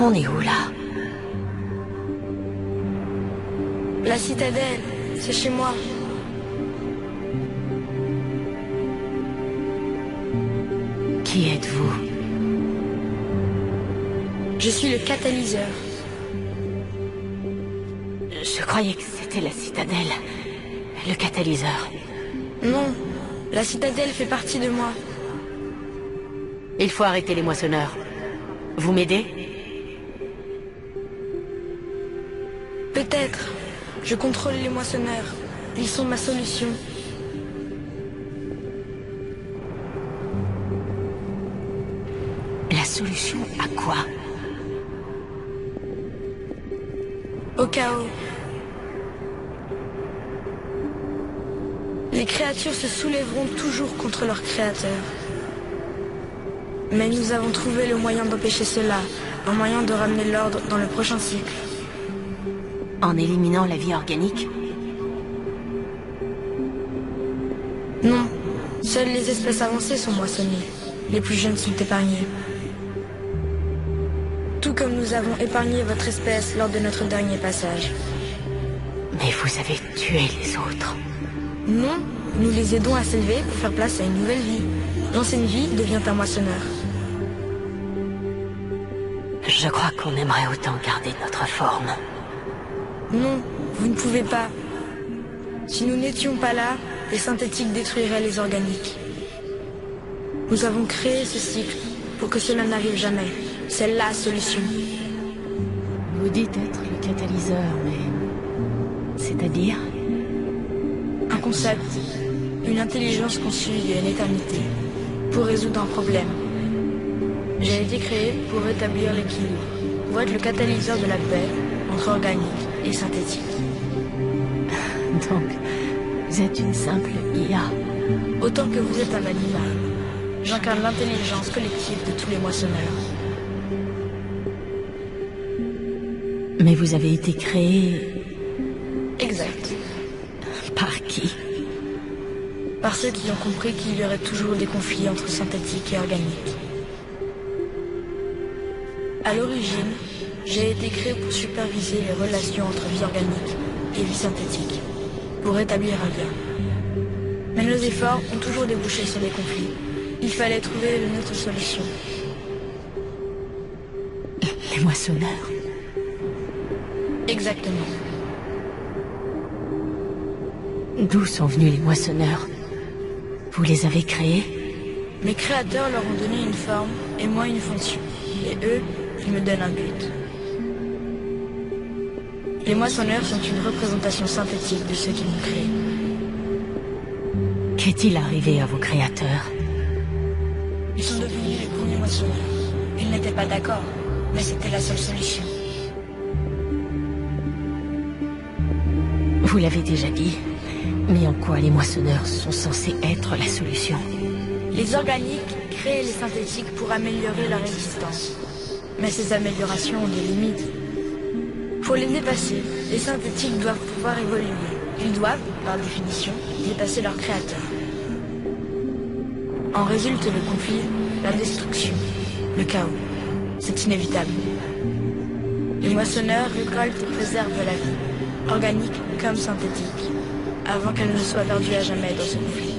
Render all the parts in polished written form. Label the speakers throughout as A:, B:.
A: On est où, là?
B: La citadelle, c'est chez moi.
A: Qui êtes-vous?
B: Je suis le catalyseur.
A: Je croyais que c'était la citadelle. Le catalyseur.
B: Non, la citadelle fait partie de moi.
A: Il faut arrêter les moissonneurs. Vous m'aidez?
B: Peut-être. Je contrôle les moissonneurs. Ils sont ma solution.
A: La solution à quoi?
B: Au chaos. Les créatures se soulèveront toujours contre leur créateur. Mais nous avons trouvé le moyen d'empêcher cela, un moyen de ramener l'ordre dans le prochain cycle.
A: En éliminant la vie organique?
B: Non, seules les espèces avancées sont moissonnées. Les plus jeunes sont épargnées. Tout comme nous avons épargné votre espèce lors de notre dernier passage.
A: Mais vous avez tué les autres.
B: Non, nous les aidons à s'élever pour faire place à une nouvelle vie. L'ancienne vie devient un moissonneur.
A: Je crois qu'on aimerait autant garder notre forme.
B: Non, vous ne pouvez pas. Si nous n'étions pas là, les synthétiques détruiraient les organiques. Nous avons créé ce cycle pour que cela n'arrive jamais. C'est la solution.
A: Vous dites être le catalyseur, mais... C'est-à-dire?
B: Un concept, une intelligence conçue il y a une éternité, pour résoudre un problème. J'ai été créé pour rétablir l'équilibre, pour être le catalyseur de la paix entre organique et synthétique.
A: Donc, vous êtes une simple IA.
B: Autant que vous êtes un animal, j'incarne l'intelligence collective de tous les moissonneurs.
A: Mais vous avez été créé...
B: Exact.
A: Par qui?
B: Par ceux qui ont compris qu'il y aurait toujours des conflits entre synthétique et organique. À l'origine, j'ai été créé pour superviser les relations entre vie organique et vie synthétique, pour établir un lien. Mais nos efforts ont toujours débouché sur des conflits. Il fallait trouver une autre solution.
A: Les moissonneurs?
B: Exactement.
A: D'où sont venus les moissonneurs? Vous les avez créés?
B: Mes créateurs leur ont donné une forme et moi une fonction. Et eux, ils me donnent un but. Les moissonneurs sont une représentation synthétique de ceux qui m'ont créé.
A: Qu'est-il arrivé à vos créateurs?
B: Ils sont devenus les premiers moissonneurs. Ils n'étaient pas d'accord, mais c'était la seule solution.
A: Vous l'avez déjà dit, mais en quoi les moissonneurs sont censés être la solution?
B: Les organiques créent les synthétiques pour améliorer leur résistance. Mais ces améliorations ont des limites. Pour les dépasser, les synthétiques doivent pouvoir évoluer. Ils doivent, par définition, dépasser leur créateur. En résulte le conflit, la destruction, le chaos. C'est inévitable. Les moissonneurs récoltent et préservent la vie, organique comme synthétique, avant qu'elle ne soit perdue à jamais dans ce conflit.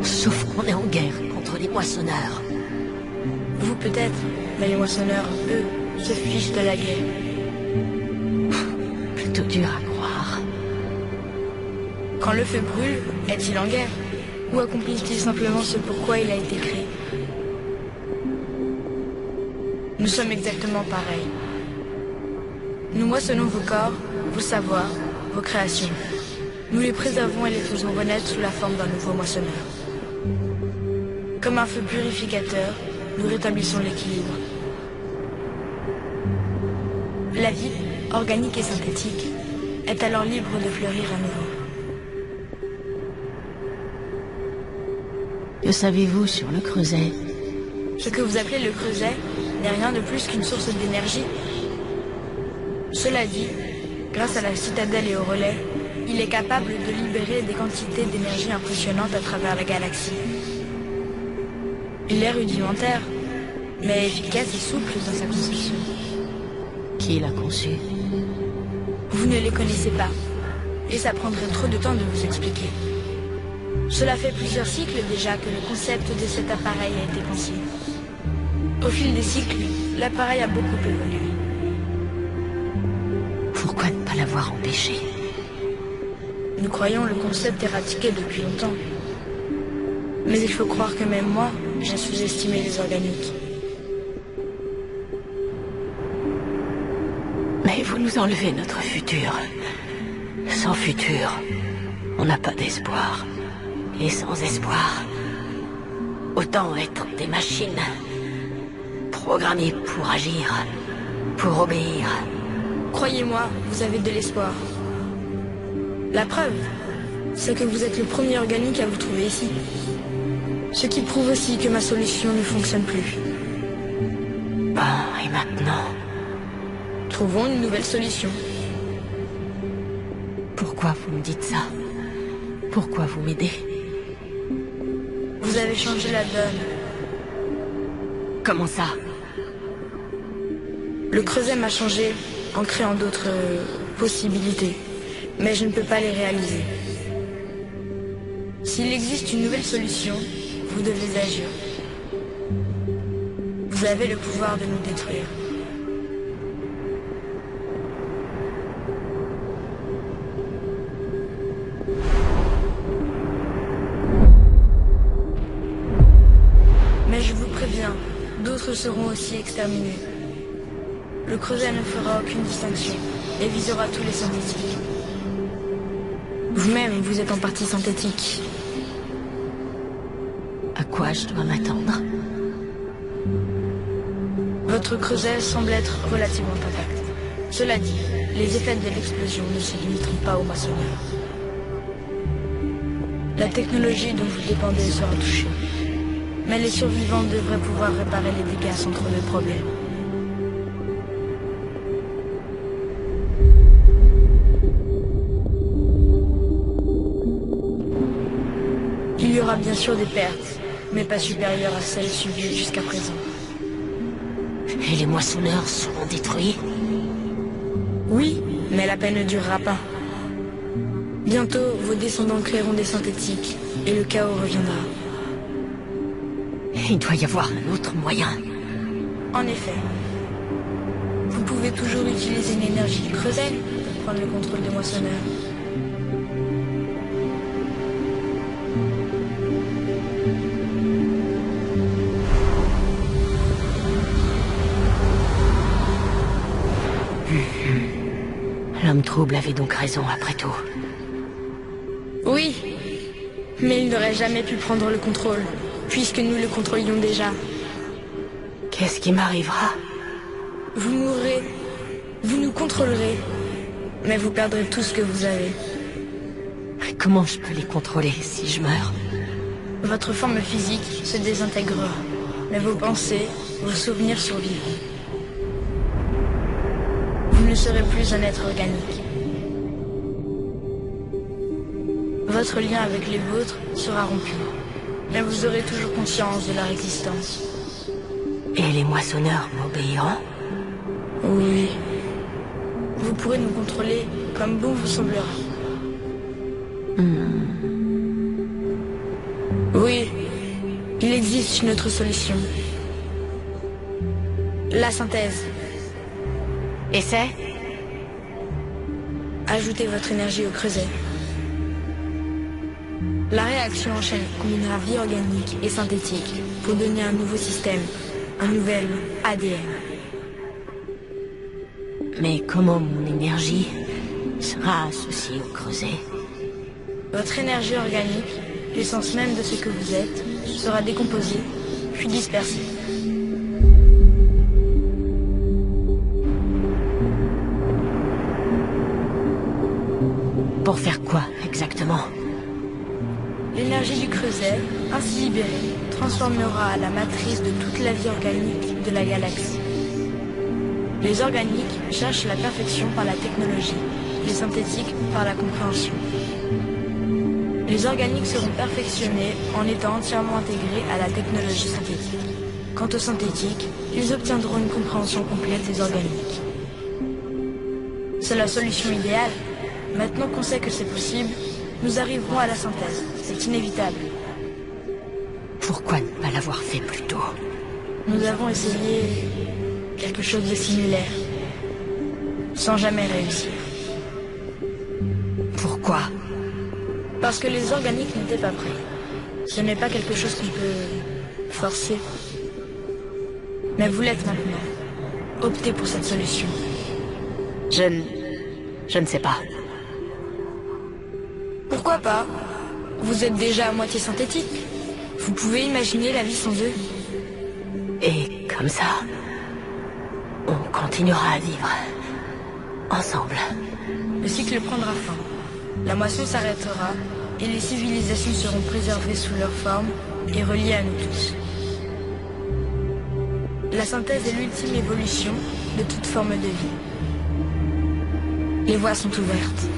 A: Sauf qu'on est en guerre contre les moissonneurs.
B: Vous peut-être, mais les moissonneurs, eux, se fichent de la guerre.
A: Plutôt dur à croire.
B: Quand le feu brûle, est-il en guerre? Ou accomplit-il simplement ce pourquoi il a été créé? Nous sommes exactement pareils. Nous moissonnons vos corps, vos savoirs, vos créations. Nous les préservons et les faisons renaître sous la forme d'un nouveau moissonneur. Comme un feu purificateur, nous rétablissons l'équilibre. La vie, organique et synthétique, est alors libre de fleurir à nouveau.
A: Que savez-vous sur le creuset?
B: Ce que vous appelez le creuset n'est rien de plus qu'une source d'énergie. Cela dit, grâce à la citadelle et au relais, il est capable de libérer des quantités d'énergie impressionnantes à travers la galaxie. Il est rudimentaire, mais efficace et souple dans sa conception.
A: Qui l'a conçu?
B: Vous ne les connaissez pas, et ça prendrait trop de temps de vous expliquer. Cela fait plusieurs cycles déjà que le concept de cet appareil a été pensé. Au fil des cycles, l'appareil a beaucoup évolué.
A: Pourquoi ne pas l'avoir empêché?
B: Nous croyons le concept éradiqué depuis longtemps. Mais il faut croire que même moi, j'ai sous-estimé les organiques.
A: Mais vous nous enlevez notre futur. Sans futur, on n'a pas d'espoir. Et sans espoir, autant être des machines. Programmées pour agir, pour obéir.
B: Croyez-moi, vous avez de l'espoir. La preuve, c'est que vous êtes le premier organique à vous trouver ici. Ce qui prouve aussi que ma solution ne fonctionne plus.
A: Bon, et maintenant?
B: Trouvons une nouvelle solution.
A: Pourquoi vous me dites ça? Pourquoi vous m'aidez?
B: Vous avez changé la donne.
A: Comment ça?
B: Le creuset m'a changé en créant d'autres possibilités. Mais je ne peux pas les réaliser. S'il existe une nouvelle solution, vous devez agir. Vous avez le pouvoir de nous détruire. Mais je vous préviens, d'autres seront aussi exterminés. Le creuset ne fera aucune distinction et visera tous les synthétiques. Vous-même, vous êtes en partie synthétique.
A: À quoi je dois m'attendre?
B: Votre creuset semble être relativement intact. Cela dit, les effets de l'explosion ne se limiteront pas aux moissonneurs. La technologie dont vous dépendez sera touchée. Mais les survivants devraient pouvoir réparer les dégâts sans trop de problèmes. Il y aura bien sûr des pertes, mais pas supérieures à celles subies jusqu'à présent.
A: Et les moissonneurs seront détruits?
B: Oui, mais la paix ne durera pas. Bientôt, vos descendants créeront des synthétiques, et le chaos reviendra.
A: Il doit y avoir un autre moyen.
B: En effet. Vous pouvez toujours utiliser une énergie du creuset pour prendre le contrôle des moissonneurs.
A: L'homme trouble avait donc raison après tout.
B: Oui, mais il n'aurait jamais pu prendre le contrôle, puisque nous le contrôlions déjà.
A: Qu'est-ce qui m'arrivera?
B: Vous mourrez, vous nous contrôlerez, mais vous perdrez tout ce que vous avez.
A: Comment je peux les contrôler si je meurs?
B: Votre forme physique se désintégrera, mais vos pensées, vos souvenirs survivront. Vous ne serez plus un être organique. Votre lien avec les vôtres sera rompu, mais vous aurez toujours conscience de leur existence.
A: Et les moissonneurs m'obéiront?
B: Oui. Vous pourrez nous contrôler comme bon vous semblera. Oui, il existe une autre solution. La synthèse.
A: Et c'est?
B: Ajoutez votre énergie au creuset. La réaction en chaîne combinera vie organique et synthétique pour donner un nouveau système, un nouvel ADN.
A: Mais comment mon énergie sera associée au creuset?
B: Votre énergie organique, l'essence même de ce que vous êtes, sera décomposée, puis dispersée.
A: Pour faire quoi, exactement?
B: L'énergie du creuset, ainsi libérée, transformera la matrice de toute la vie organique de la galaxie. Les organiques cherchent la perfection par la technologie, les synthétiques par la compréhension. Les organiques seront perfectionnés en étant entièrement intégrés à la technologie synthétique. Quant aux synthétiques, ils obtiendront une compréhension complète des organiques. C'est la solution idéale. Maintenant qu'on sait que c'est possible, nous arriverons à la synthèse. C'est inévitable.
A: Pourquoi ne pas l'avoir fait plus tôt?
B: Nous avons essayé quelque chose de similaire, sans jamais réussir.
A: Pourquoi?
B: Parce que les organiques n'étaient pas prêts. Ce n'est pas quelque chose qu'on peut forcer. Mais vous l'êtes maintenant. Optez pour cette solution.
A: Je ne sais pas.
B: Pourquoi pas? Vous êtes déjà à moitié synthétique. Vous pouvez imaginer la vie sans eux.
A: Et comme ça, on continuera à vivre. Ensemble.
B: Le cycle prendra fin. La moisson s'arrêtera et les civilisations seront préservées sous leur forme et reliées à nous tous. La synthèse est l'ultime évolution de toute forme de vie. Les voies sont ouvertes.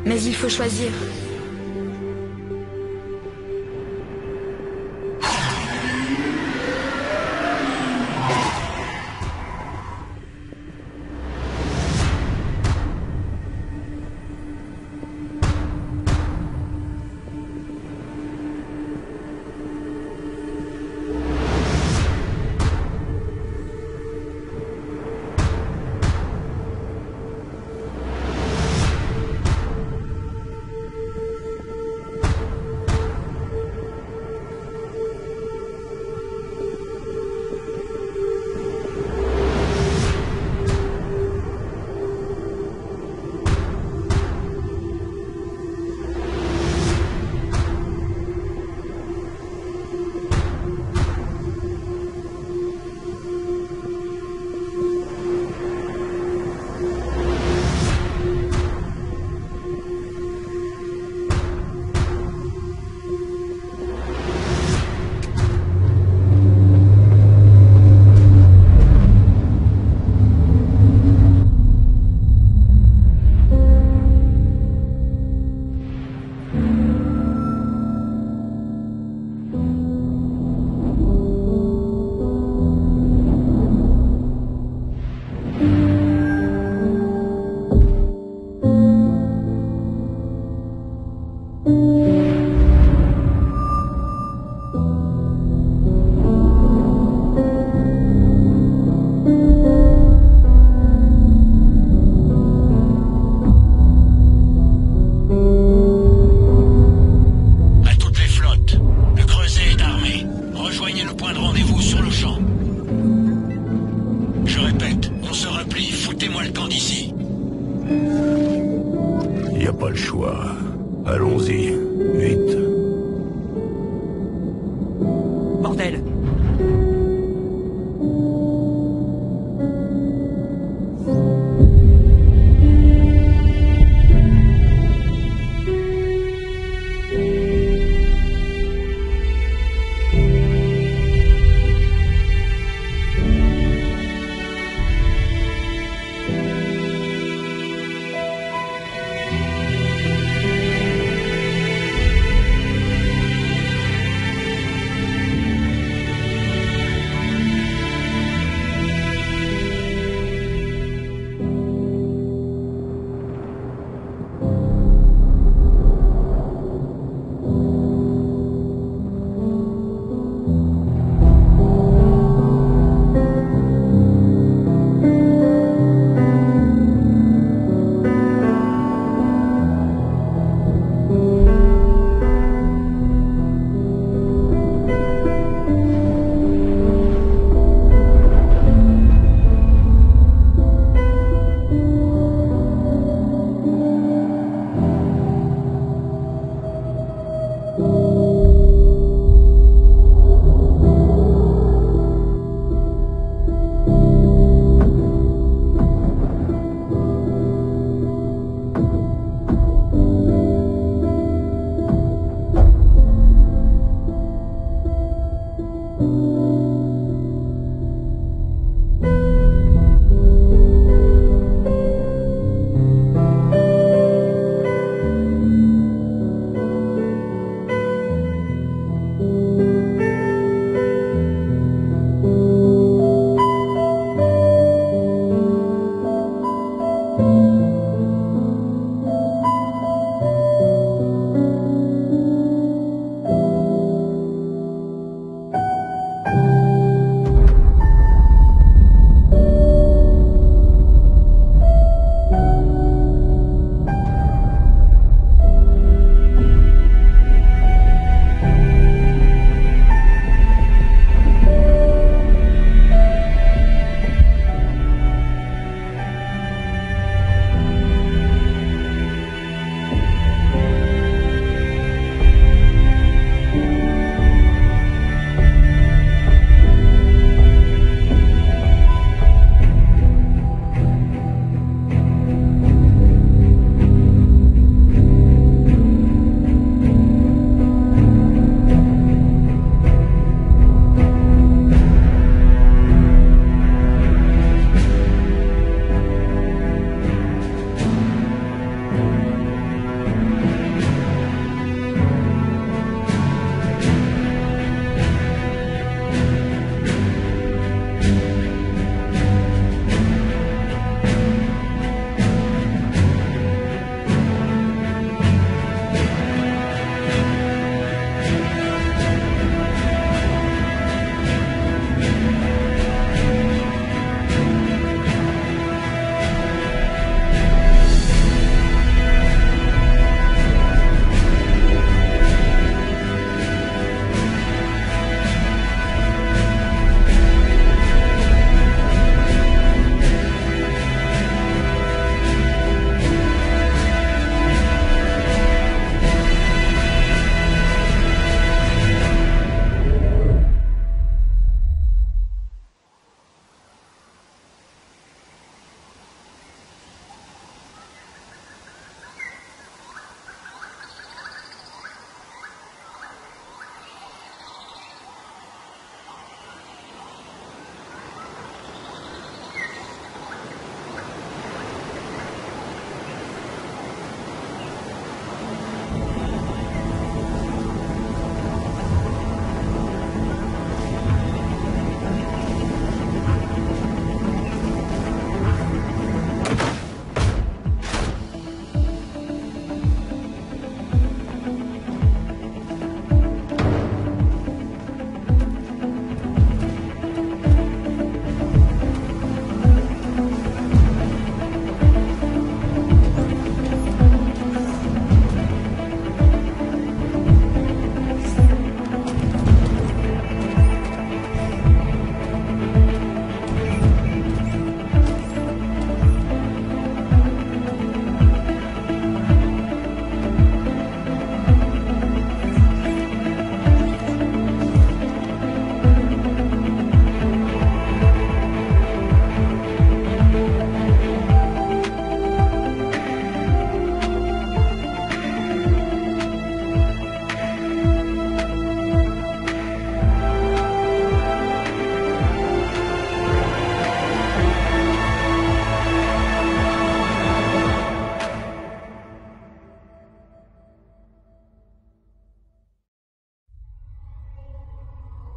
B: Mais il faut choisir.
C: Allons-y, vite.
D: Bordel!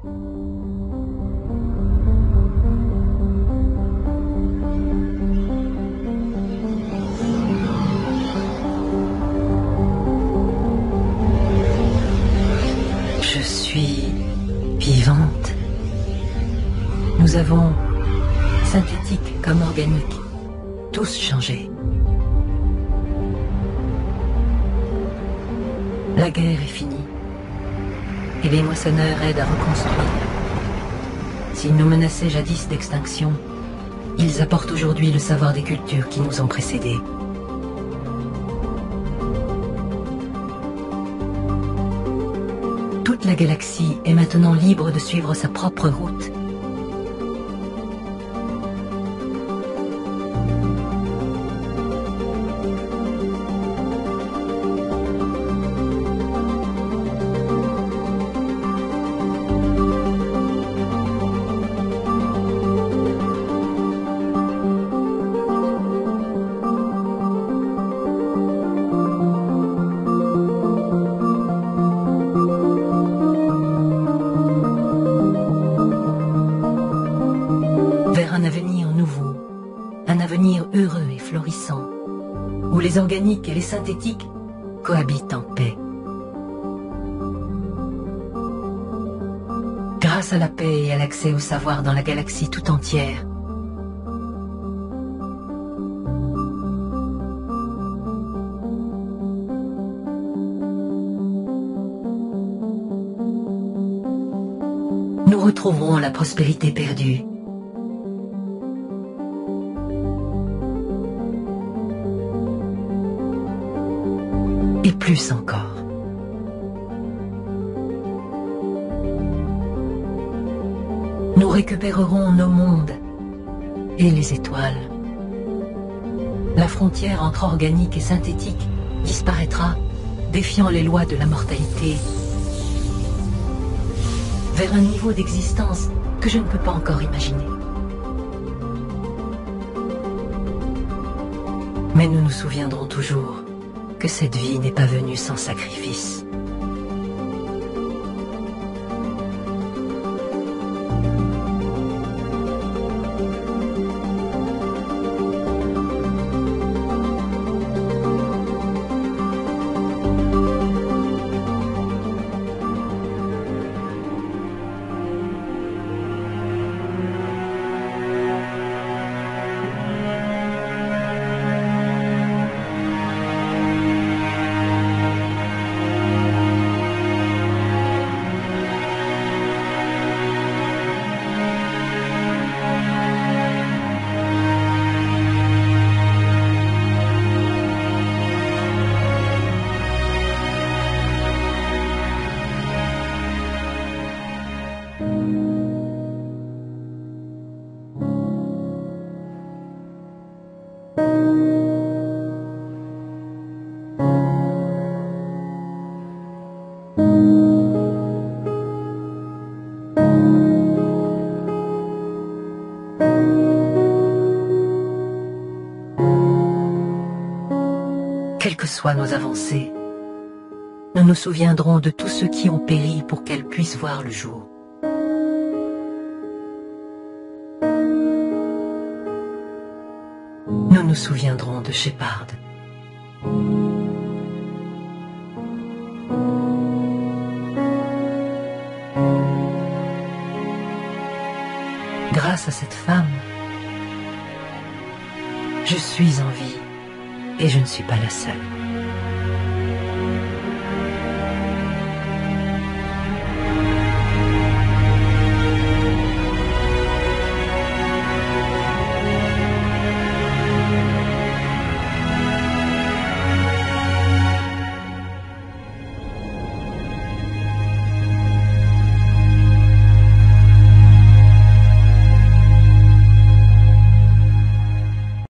A: Je suis vivante. Nous avons, synthétique comme organique, tous changé. La guerre est finie. Et les moissonneurs aident à reconstruire. S'ils nous menaçaient jadis d'extinction, ils apportent aujourd'hui le savoir des cultures qui nous ont précédés. Toute la galaxie est maintenant libre de suivre sa propre route. Où les organiques et les synthétiques cohabitent en paix. Grâce à la paix et à l'accès au savoir dans la galaxie tout entière, nous retrouverons la prospérité perdue. Et plus encore. Nous récupérerons nos mondes et les étoiles. La frontière entre organique et synthétique disparaîtra, défiant les lois de la mortalité, vers un niveau d'existence que je ne peux pas encore imaginer. Mais nous nous souviendrons toujours que cette vie n'est pas venue sans sacrifice. Quelles que soient nos avancées, nous nous souviendrons de tous ceux qui ont péri pour qu'elles puissent voir le jour. Nous nous souviendrons de Shepard. Grâce à cette femme, je suis en vie et je ne suis pas la seule.